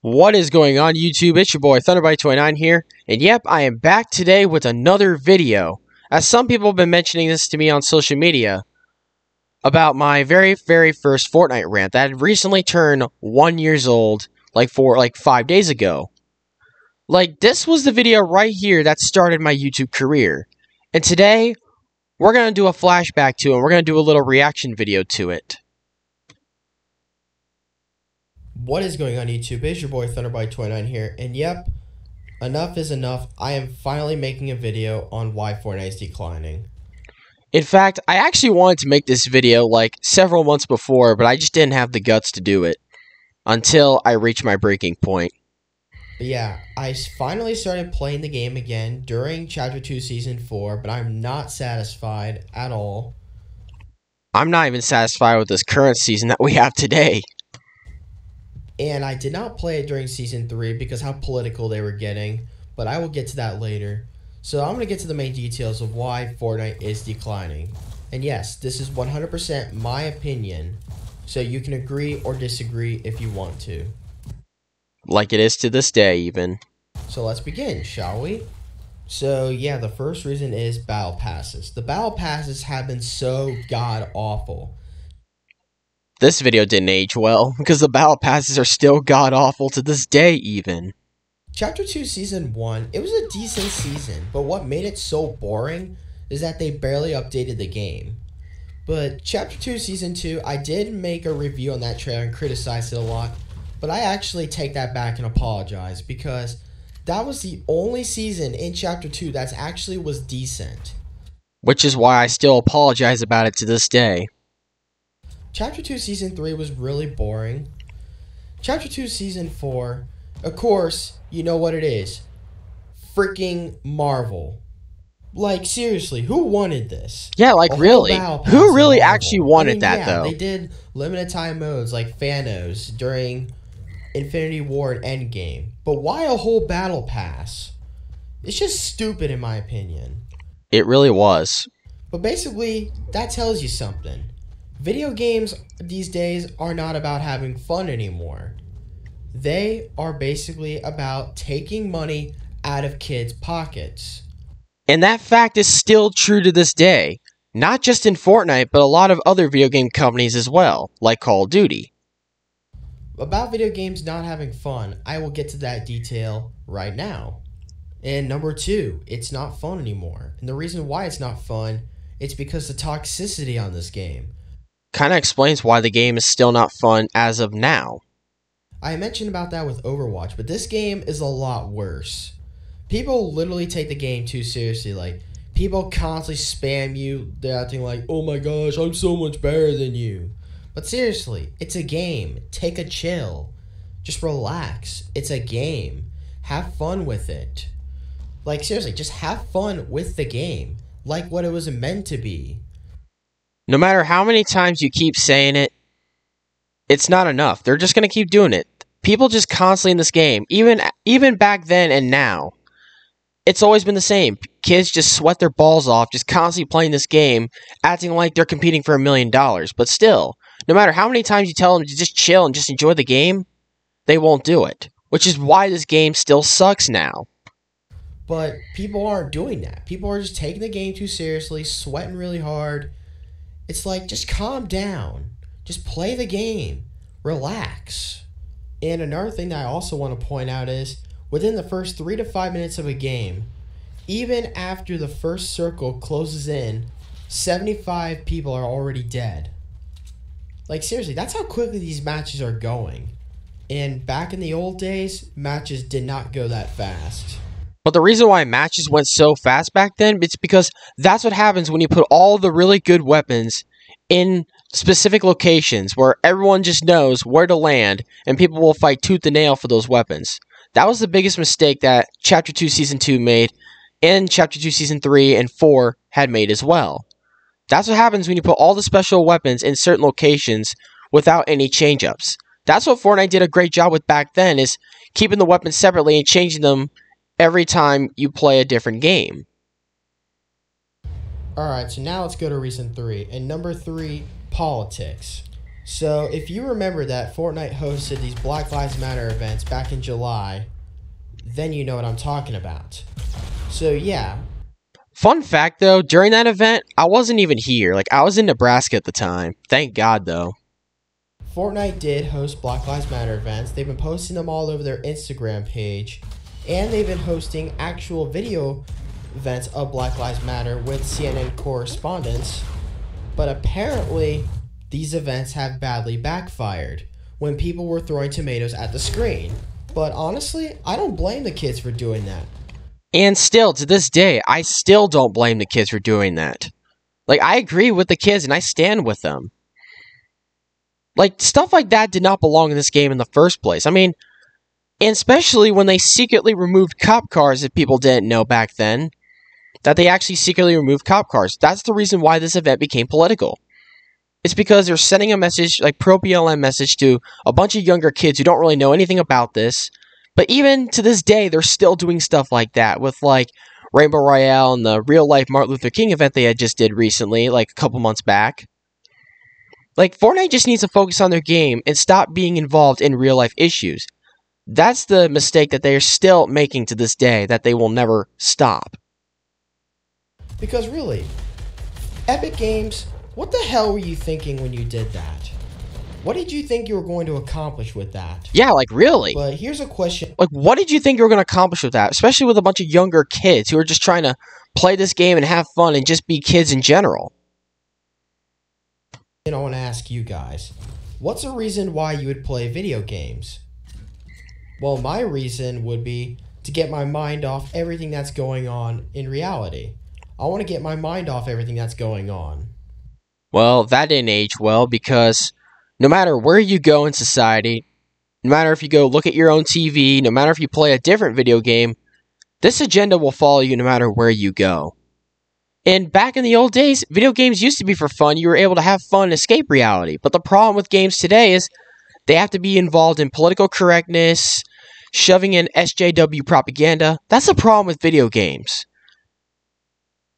What is going on YouTube? It's your boy Thunderbite29 here, and yep, I am back today with another video. As some people have been mentioning this to me on social media about my very first Fortnite rant that had recently turned 1 year old like 5 days ago. This was the video right here that started my YouTube career. And today, we're going to do a flashback to it, and we're going to do a little reaction video to it. What is going on YouTube? It's your boy Thunderbite29 here, and yep, enough is enough. I am finally making a video on why Fortnite is declining. In fact, I actually wanted to make this video like several months before, but I just didn't have the guts to do it until I reached my breaking point. But yeah, I finally started playing the game again during Chapter 2 Season 4, but I'm not satisfied at all. I'm not even satisfied with this current season that we have today. And I did not play it during Season 3 because how political they were getting, but I will get to that later. So I'm going to get to the main details of why Fortnite is declining. And yes, this is 100% my opinion, so you can agree or disagree if you want to. Like it is to this day, even. So let's begin, shall we? So yeah, the first reason is battle passes. The battle passes have been so god-awful. This video didn't age well, because the battle passes are still god-awful to this day, even. Chapter 2 Season 1, it was a decent season, but what made it so boring is that they barely updated the game. But Chapter 2 Season 2, I did make a review on that trailer and criticized it a lot, but I actually take that back and apologize, because that was the only season in Chapter 2 that actually was decent. Which is why I still apologize about it to this day. Chapter 2 Season 3 was really boring. Chapter 2 Season 4, of course, you know what it is. Freaking Marvel. Like, seriously, who wanted this? Yeah, like, really? Who really actually wanted that, though? They did limited time modes like Thanos during Infinity War and Endgame. But why a whole battle pass? It's just stupid in my opinion. It really was. But basically, that tells you something. Video games these days are not about having fun anymore. They are basically about taking money out of kids' pockets. And that fact is still true to this day. Not just in Fortnite, but a lot of other video game companies as well, like Call of Duty. About video games not having fun, I will get to that detail right now. And number 2, it's not fun anymore. And the reason why it's not fun, it's because the toxicity on this game. Kinda explains why the game is still not fun as of now. I mentioned about that with Overwatch, but this game is a lot worse. People literally take the game too seriously. Like, people constantly spam you. They're acting like, oh my gosh, I'm so much better than you. But seriously, it's a game. Take a chill. Just relax. It's a game. Have fun with it. Like, seriously, just have fun with the game. Like what it was meant to be. No matter how many times you keep saying it, it's not enough. They're just going to keep doing it. People just constantly in this game, even back then and now, it's always been the same. Kids just sweat their balls off, just constantly playing this game, acting like they're competing for $1 million. But still, no matter how many times you tell them to just chill and just enjoy the game, they won't do it. Which is why this game still sucks now. But people aren't doing that. People are just taking the game too seriously, sweating really hard. It's like, just calm down. Just play the game. Relax. And another thing that I also want to point out is, within the first 3 to 5 minutes of a game, even after the first circle closes in, 75 people are already dead. Like, seriously, that's how quickly these matches are going. And back in the old days, matches did not go that fast. But the reason why matches went so fast back then, it's because that's what happens when you put all the really good weapons in specific locations where everyone just knows where to land and people will fight tooth and nail for those weapons. That was the biggest mistake that Chapter 2 Season 2 made, and Chapter 2 Season 3 and 4 had made as well. That's what happens when you put all the special weapons in certain locations without any change-ups. That's what Fortnite did a great job with back then, is keeping the weapons separately and changing them every time you play a different game. Alright, so now let's go to reason 3. And number 3, politics. So, if you remember that Fortnite hosted these Black Lives Matter events back in July, then you know what I'm talking about. So, yeah. Fun fact though, during that event, I wasn't even here. Like, I was in Nebraska at the time. Thank God though. Fortnite did host Black Lives Matter events. They've been posting them all over their Instagram page. And they've been hosting actual video events of Black Lives Matter with CNN correspondents. But apparently, these events have badly backfired when people were throwing tomatoes at the screen. But honestly, I don't blame the kids for doing that. And still, to this day, I still don't blame the kids for doing that. Like, I agree with the kids and I stand with them. Like, stuff like that did not belong in this game in the first place. I mean, and especially when they secretly removed cop cars that people didn't know back then. That they actually secretly removed cop cars. That's the reason why this event became political. It's because they're sending a message, like pro-BLM message, to a bunch of younger kids who don't really know anything about this. But even to this day, they're still doing stuff like that with, like, Rainbow Royale and the real-life Martin Luther King event they had just did recently, like, a couple months back. Like, Fortnite just needs to focus on their game and stop being involved in real-life issues. That's the mistake that they are still making to this day, that they will never stop. Because really, Epic Games, what the hell were you thinking when you did that? What did you think you were going to accomplish with that? Yeah, like, really? But here's a question. Like, what did you think you were going to accomplish with that? Especially with a bunch of younger kids who are just trying to play this game and have fun and just be kids in general. And I want to ask you guys, what's a reason why you would play video games? Well, my reason would be to get my mind off everything that's going on in reality. I want to get my mind off everything that's going on. Well, that didn't age well because no matter where you go in society, no matter if you go look at your own TV, no matter if you play a different video game, this agenda will follow you no matter where you go. And back in the old days, video games used to be for fun. You were able to have fun and escape reality. But the problem with games today is they have to be involved in political correctness, shoving in SJW propaganda. That's the problem with video games.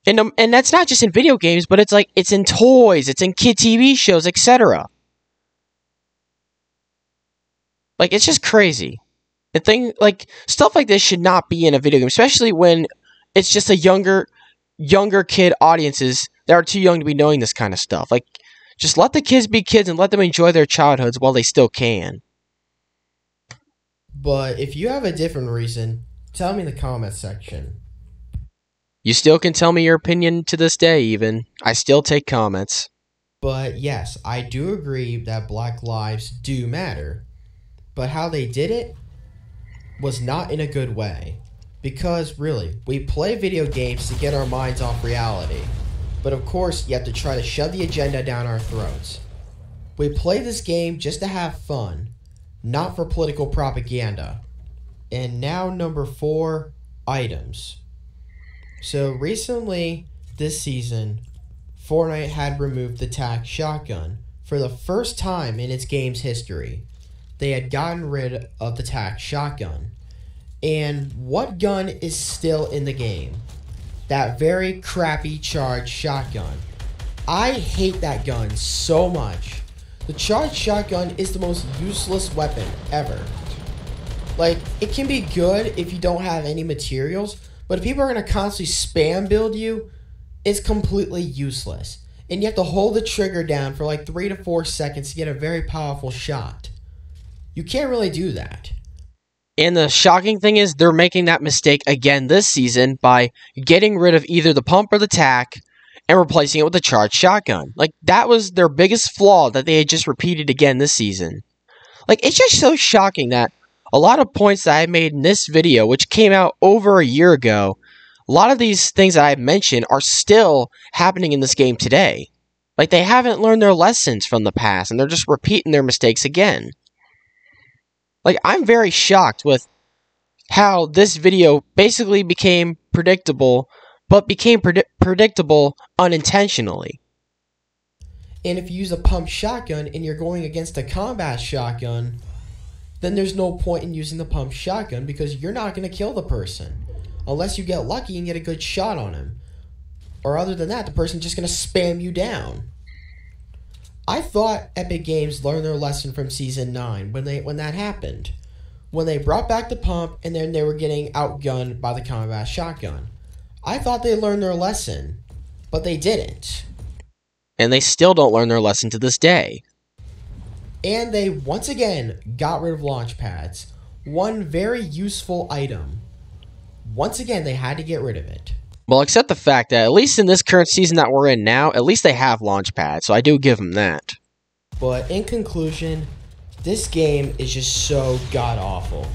And that's not just in video games, but it's like it's in toys, it's in kid TV shows, etc. Like, it's just crazy. The thing, like, stuff like this should not be in a video game, especially when it's just a younger kid audiences that are too young to be knowing this kind of stuff. Like, just let the kids be kids and let them enjoy their childhoods while they still can. But if you have a different reason, tell me in the comments section. You still can tell me your opinion to this day, even. I still take comments. But yes, I do agree that Black lives do matter. But how they did it was not in a good way. Because, really, we play video games to get our minds off reality. But of course, you have to try to shove the agenda down our throats. We play this game just to have fun, not for political propaganda. And now number 4, items. So recently, this season, Fortnite had removed the tac shotgun for the first time in its game's history. They had gotten rid of the tac shotgun. And what gun is still in the game? That very crappy charged shotgun. I hate that gun so much. The charged shotgun is the most useless weapon ever. Like, it can be good if you don't have any materials, but if people are going to constantly spam build you, it's completely useless. And you have to hold the trigger down for like 3 to 4 seconds to get a very powerful shot. You can't really do that. And the shocking thing is they're making that mistake again this season by getting rid of either the pump or the tac and replacing it with a charged shotgun. Like, that was their biggest flaw that they had just repeated again this season. Like, it's just so shocking that a lot of points that I made in this video, which came out over a year ago, a lot of these things that I mentioned are still happening in this game today. Like, they haven't learned their lessons from the past, and they're just repeating their mistakes again. Like, I'm very shocked with how this video basically became predictable, but became predictable unintentionally. And if you use a pump shotgun and you're going against a combat shotgun, then there's no point in using the pump shotgun because you're not going to kill the person. Unless you get lucky and get a good shot on him. Or other than that, the person's just going to spam you down. I thought Epic Games learned their lesson from Season 9 when that happened. When they brought back the pump and then they were getting outgunned by the combat shotgun. I thought they learned their lesson, but they didn't. And they still don't learn their lesson to this day. And they once again got rid of launch pads. One very useful item. Once again, they had to get rid of it. Well, except the fact that, at least in this current season that we're in now, at least they have launch pads, so I do give them that. But in conclusion, this game is just so god-awful.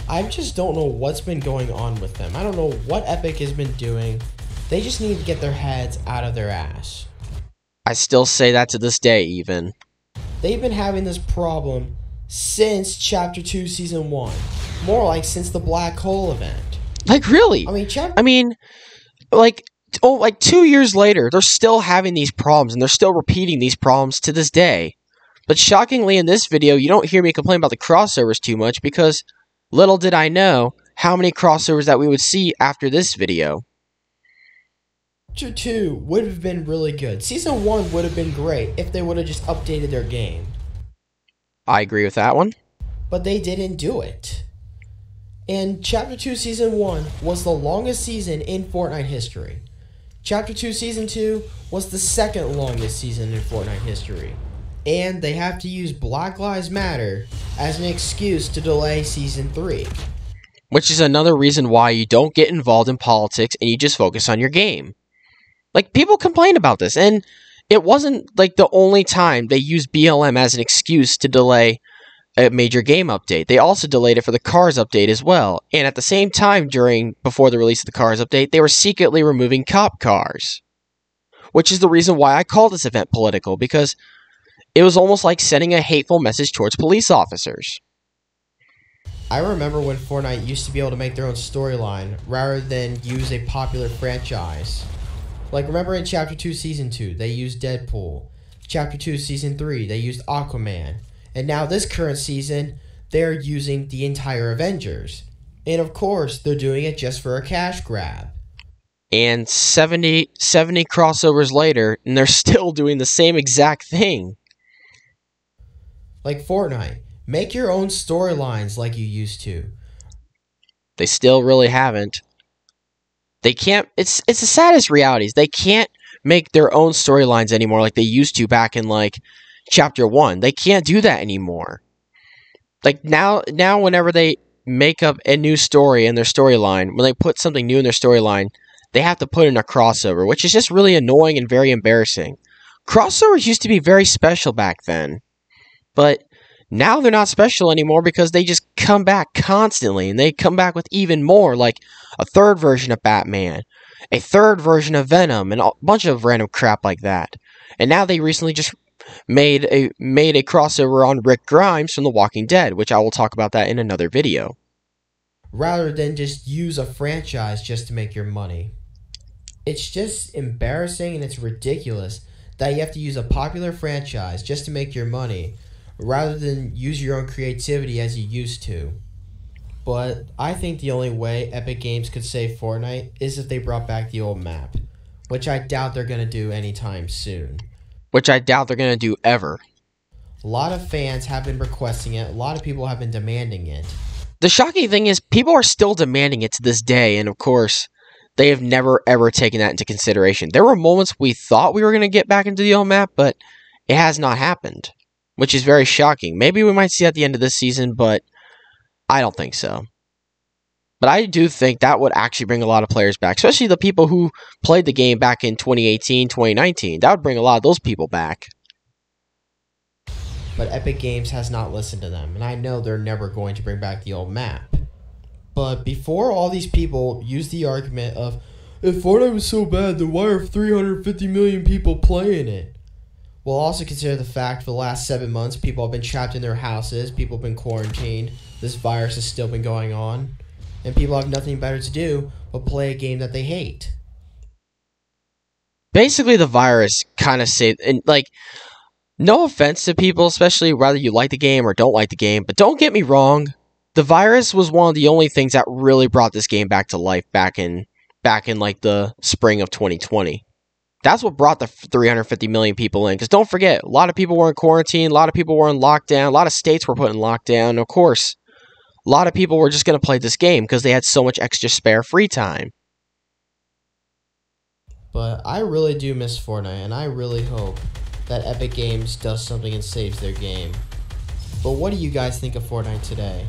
I just don't know what's been going on with them. I don't know what Epic has been doing. They just need to get their heads out of their ass. I still say that to this day, even. They've been having this problem since Chapter 2, Season 1. More like since the Black Hole event. Like, really? Like 2 years later, they're still having these problems, and they're still repeating these problems to this day. But shockingly, in this video, you don't hear me complain about the crossovers too much, because little did I know how many crossovers that we would see after this video. Chapter 2 would have been really good. Season 1 would have been great if they would have just updated their game. I agree with that one. But they didn't do it. And Chapter 2 Season 1 was the longest season in Fortnite history. Chapter 2 Season 2 was the second longest season in Fortnite history. And they have to use Black Lives Matter as an excuse to delay Season 3. Which is another reason why you don't get involved in politics and you just focus on your game. Like, people complain about this, and it wasn't, like, the only time they used BLM as an excuse to delay a major game update. They also delayed it for the Cars update as well, and at the same time before the release of the Cars update, they were secretly removing cop cars. Which is the reason why I call this event political, because it was almost like sending a hateful message towards police officers. I remember when Fortnite used to be able to make their own storyline, rather than use a popular franchise. Like, remember in Chapter 2 Season 2, they used Deadpool. Chapter 2 Season 3, they used Aquaman. And now this current season, they're using the entire Avengers. And of course, they're doing it just for a cash grab. And 70 crossovers later, and they're still doing the same exact thing. Like Fortnite, make your own storylines like you used to. They still really haven't. They can't, it's the saddest realities. They can't make their own storylines anymore like they used to back in, like, Chapter 1. They can't do that anymore. Like, now whenever they make up a new story in their storyline, when they put something new in their storyline, they have to put in a crossover, which is just really annoying and very embarrassing. Crossovers used to be very special back then, but now they're not special anymore because they just come back constantly, and they come back with even more, like a third version of Batman, a third version of Venom, and a bunch of random crap like that. And now they recently just made a crossover on Rick Grimes from The Walking Dead, which I will talk about that in another video. Rather than just use a franchise just to make your money. It's just embarrassing and it's ridiculous that you have to use a popular franchise just to make your money, rather than use your own creativity as you used to. But I think the only way Epic Games could save Fortnite is if they brought back the old map, which I doubt they're going to do anytime soon. Which I doubt they're going to do ever. A lot of fans have been requesting it, a lot of people have been demanding it. The shocking thing is, people are still demanding it to this day, and of course, they have never ever taken that into consideration. There were moments we thought we were going to get back into the old map, but it has not happened, which is very shocking. Maybe we might see at the end of this season, but I don't think so. But I do think that would actually bring a lot of players back, especially the people who played the game back in 2018, 2019. That would bring a lot of those people back. But Epic Games has not listened to them, and I know they're never going to bring back the old map. But before all these people use the argument of, if Fortnite was so bad, then why are 350 million people playing it? We'll also consider the fact for the last 7 months, people have been trapped in their houses, people have been quarantined, this virus has still been going on, and people have nothing better to do but play a game that they hate. Basically, the virus kind of saved, and like, no offense to people, especially whether you like the game or don't like the game, but don't get me wrong, the virus was one of the only things that really brought this game back to life back in like the spring of 2020. That's what brought the 350 million people in. Because don't forget, a lot of people were in quarantine, a lot of people were in lockdown, a lot of states were put in lockdown. Of course, a lot of people were just going to play this game because they had so much extra spare free time. But I really do miss Fortnite, and I really hope that Epic Games does something and saves their game. But what do you guys think of Fortnite today?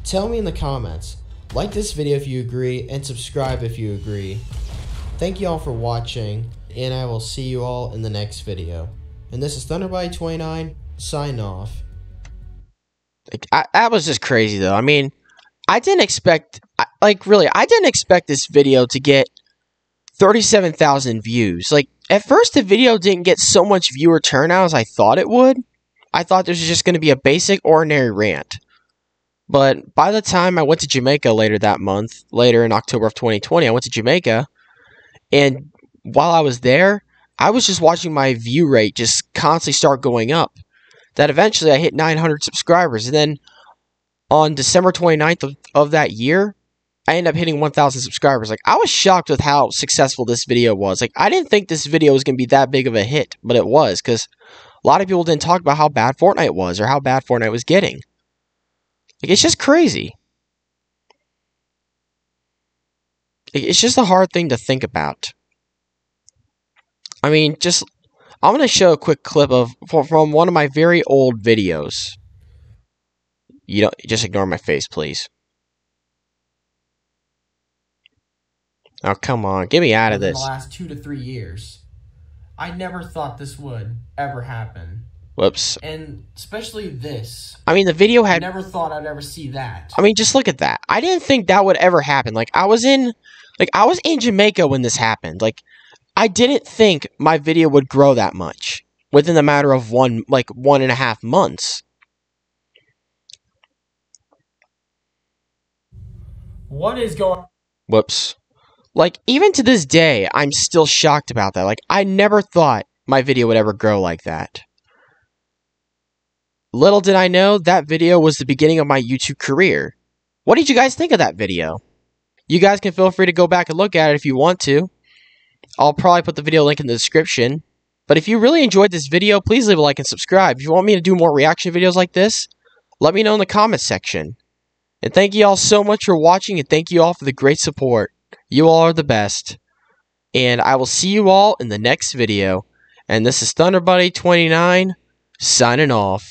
Tell me in the comments. Like this video if you agree, and subscribe if you agree. Thank you all for watching, and I will see you all in the next video. And this is Thunderbody29, sign off. That was just crazy, though. I mean, I didn't expect, I didn't expect this video to get 37,000 views. Like, at first the video didn't get so much viewer turnout as I thought it would. I thought this was just going to be a basic, ordinary rant. But by the time I went to Jamaica later that month, later in October of 2020, I went to Jamaica, and while I was there, I was just watching my view rate just constantly start going up. That eventually I hit 900 subscribers, and then on December 29th of that year, I ended up hitting 1,000 subscribers. Like, I was shocked with how successful this video was. Like, I didn't think this video was going to be that big of a hit, but it was, because a lot of people didn't talk about how bad Fortnite was, or how bad Fortnite was getting. Like, it's just crazy. It's just a hard thing to think about. I mean, I'm going to show a quick clip from one of my very old videos. You don't, just ignore my face, please. Oh, come on. Get me out of this. In the last 2 to 3 years. I never thought this would ever happen. Whoops. And especially this. I mean, the video had... I never thought I'd ever see that. I mean, just look at that. I didn't think that would ever happen. Like, I was in Jamaica when this happened. Like, I didn't think my video would grow that much within the matter of 1.5 months. What is going... Whoops. Like, even to this day, I'm still shocked about that. Like, I never thought my video would ever grow like that. Little did I know, that video was the beginning of my YouTube career. What did you guys think of that video? You guys can feel free to go back and look at it if you want to. I'll probably put the video link in the description. But if you really enjoyed this video, please leave a like and subscribe. If you want me to do more reaction videos like this, let me know in the comments section. And thank you all so much for watching, and thank you all for the great support. You all are the best. And I will see you all in the next video. And this is Thunderbody29, signing off.